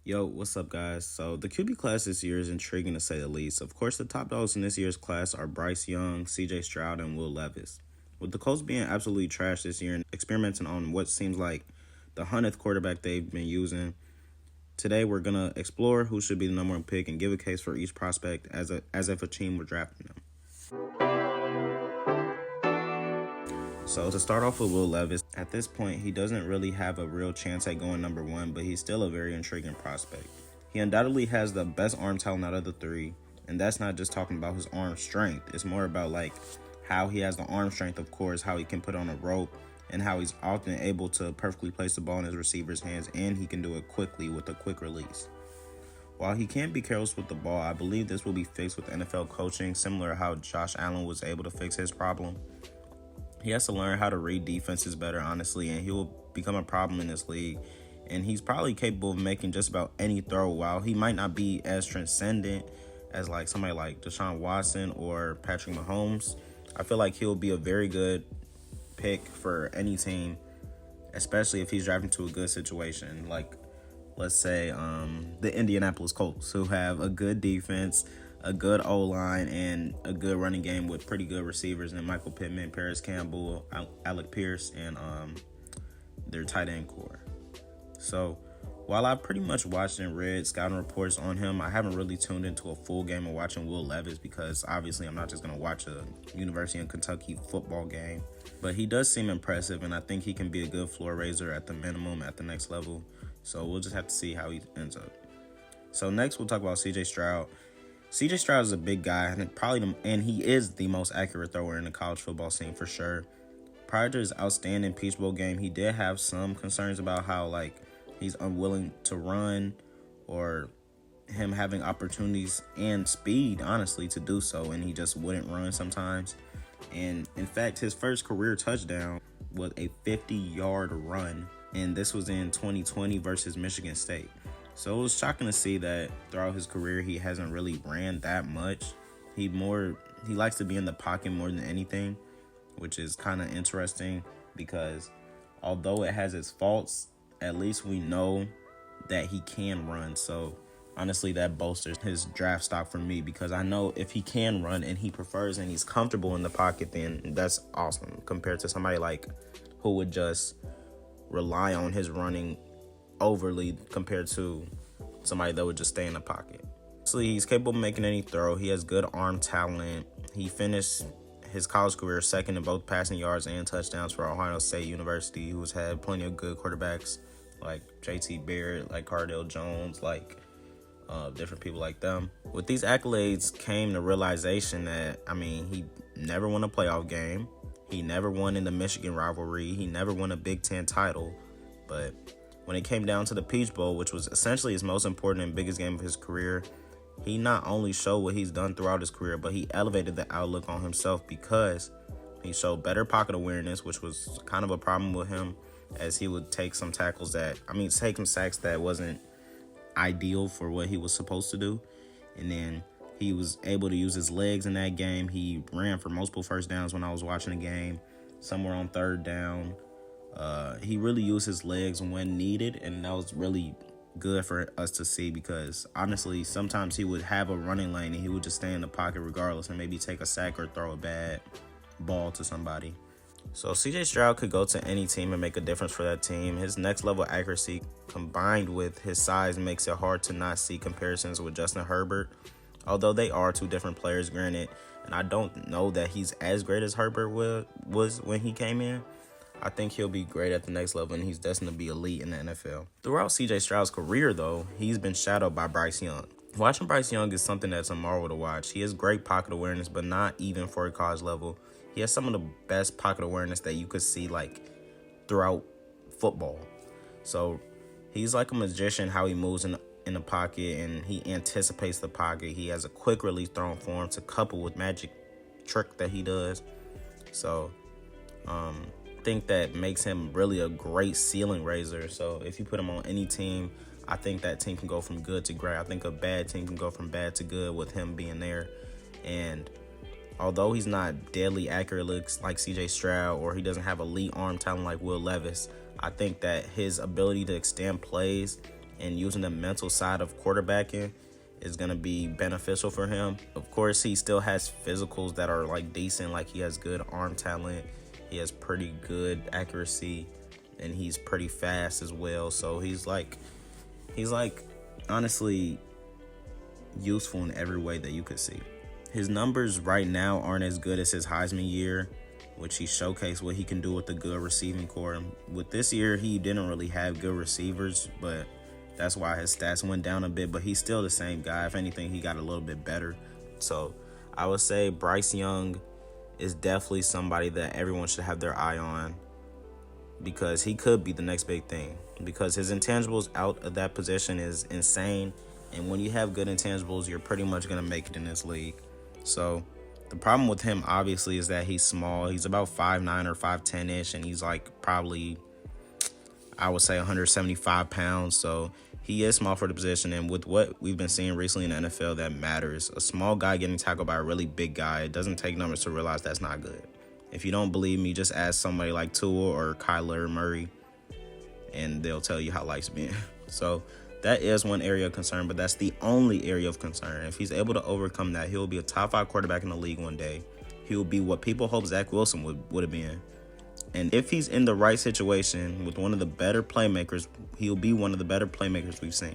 Yo, what's up, guys? So, the QB class this year is intriguing to say the least. Of course, the top dogs in this year's class are Bryce Young, CJ Stroud, and Will Levis. With the Colts being absolutely trash this year and experimenting on what seems like the 100th quarterback they've been using, today we're going to explore who should be the number one pick and give a case for each prospect as if a team were drafting them. So to start off with Will Levis, at this point he doesn't really have a real chance at going number one, but he's still a very intriguing prospect. He undoubtedly has the best arm talent out of the three, and that's not just talking about his arm strength. It's more about like how he has the arm strength, of course, how he can put on a rope, and how he's often able to perfectly place the ball in his receiver's hands, and he can do it quickly with a quick release. While he can be careless with the ball, I believe this will be fixed with NFL coaching, similar to how Josh Allen was able to fix his problem. He has to learn how to read defenses better, honestly, and he will become a problem in this league. And he's probably capable of making just about any throw. While he might not be as transcendent as like somebody like Deshaun Watson or Patrick Mahomes, I feel like he'll be a very good pick for any team, especially if he's driving to a good situation. Like, let's say the Indianapolis Colts, who have a good defense, a good O-line, and a good running game with pretty good receivers in Michael Pittman, Paris Campbell, Alec Pierce, and their tight end core. So while I've pretty much watched and read scouting reports on him, I haven't really tuned into a full game of watching Will Levis because obviously I'm not just going to watch a University of Kentucky football game. But he does seem impressive, and I think he can be a good floor raiser at the minimum at the next level. So we'll just have to see how he ends up. So next we'll talk about CJ Stroud. CJ Stroud is a big guy, and he is the most accurate thrower in the college football scene for sure. Prior to his outstanding Peach Bowl game, he did have some concerns about how he's unwilling to run, or him having opportunities and speed, honestly, to do so, and he just wouldn't run sometimes. And in fact, his first career touchdown was a 50-yard run, and this was in 2020 versus Michigan State. So it was shocking to see that throughout his career, he hasn't really ran that much. He likes to be in the pocket more than anything, which is kind of interesting because although it has its faults, at least we know that he can run. So honestly, that bolsters his draft stock for me because I know if he can run and he prefers and he's comfortable in the pocket, then that's awesome compared to somebody like who would just rely on his running overly compared to somebody that would just stay in the pocket. So he's capable of making any throw. He has good arm talent. He finished his college career second in both passing yards and touchdowns for Ohio State University, who's had plenty of good quarterbacks like J.T. Barrett, like Cardale Jones, like different people like them. With these accolades came the realization that, he never won a playoff game. He never won in the Michigan rivalry. He never won a Big Ten title. But when it came down to the Peach Bowl, which was essentially his most important and biggest game of his career, he not only showed what he's done throughout his career, but he elevated the outlook on himself because he showed better pocket awareness, which was kind of a problem with him, as he would take some take some sacks that wasn't ideal for what he was supposed to do. And then he was able to use his legs in that game. He ran for multiple first downs when I was watching the game, somewhere on third down. He really used his legs when needed, and that was really good for us to see because honestly, sometimes he would have a running lane and he would just stay in the pocket regardless and maybe take a sack or throw a bad ball to somebody. So CJ Stroud could go to any team and make a difference for that team. His next level accuracy combined with his size makes it hard to not see comparisons with Justin Herbert, although they are two different players, granted, and I don't know that he's as great as Herbert was when he came in. I think he'll be great at the next level, and he's destined to be elite in the NFL. Throughout CJ Stroud's career, though, he's been shadowed by Bryce Young. Watching Bryce Young is something that's a marvel to watch. He has great pocket awareness, but not even for a college level. He has some of the best pocket awareness that you could see throughout football. So he's like a magician how he moves in the pocket, and he anticipates the pocket. He has a quick release throwing form to couple with magic trick that he does. So think that makes him really a great ceiling raiser. So if you put him on any team, I think that team can go from good to great. I think a bad team can go from bad to good with him being there. And although he's not deadly accurate looks like CJ Stroud, or he doesn't have elite arm talent like Will Levis, I think that his ability to extend plays and using the mental side of quarterbacking is going to be beneficial for him. Of course, he still has physicals that are like decent. Like, he has good arm talent, he has pretty good accuracy, and he's pretty fast as well. So he's like honestly useful in every way that you could see. His numbers right now aren't as good as his Heisman year, which he showcased what he can do with the good receiving core. With this year, he didn't really have good receivers, but that's why his stats went down a bit. But he's still the same guy. If anything, he got a little bit better. So I would say Bryce Young is definitely somebody that everyone should have their eye on, because he could be the next big thing, because his intangibles out of that position is insane. And when you have good intangibles, you're pretty much going to make it in this league. So the problem with him, obviously, is that he's small. He's about 5'9" or 5'10"-ish, and he's like probably, I would say, 175 pounds. So he is small for the position. And with what we've been seeing recently in the NFL, that matters. A small guy getting tackled by a really big guy, it doesn't take numbers to realize that's not good. If you don't believe me, just ask somebody like Tua or Kyler Murray, and they'll tell you how life's been. So that is one area of concern, but that's the only area of concern. If he's able to overcome that, he'll be a top 5 quarterback in the league one day. He'll be what people hope Zach Wilson would have been. And if he's in the right situation with one of the better playmakers, he'll be one of the better playmakers we've seen.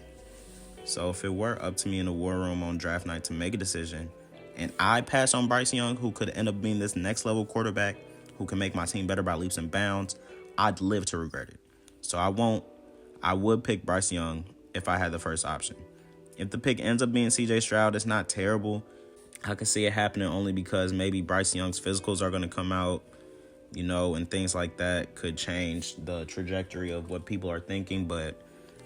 So if it were up to me in the war room on draft night to make a decision, and I pass on Bryce Young, who could end up being this next level quarterback who can make my team better by leaps and bounds, I'd live to regret it. So I would pick Bryce Young if I had the first option. If the pick ends up being CJ Stroud, it's not terrible. I can see it happening only because maybe Bryce Young's physicals are going to come out, and things like that could change the trajectory of what people are thinking. But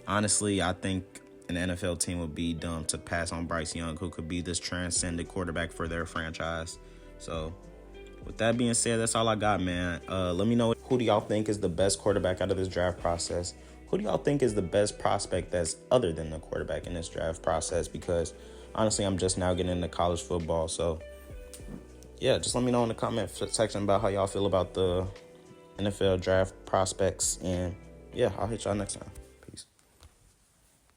honestly, I think an NFL team would be dumb to pass on Bryce Young, who could be this transcendent quarterback for their franchise. So with that being said, that's all I got, man. Let me know, who do y'all think is the best quarterback out of this draft process? Who do y'all think is the best prospect that's other than the quarterback in this draft process? Because honestly, I'm just now getting into college football. So yeah, just let me know in the comment section about how y'all feel about the NFL draft prospects. And yeah, I'll hit y'all next time.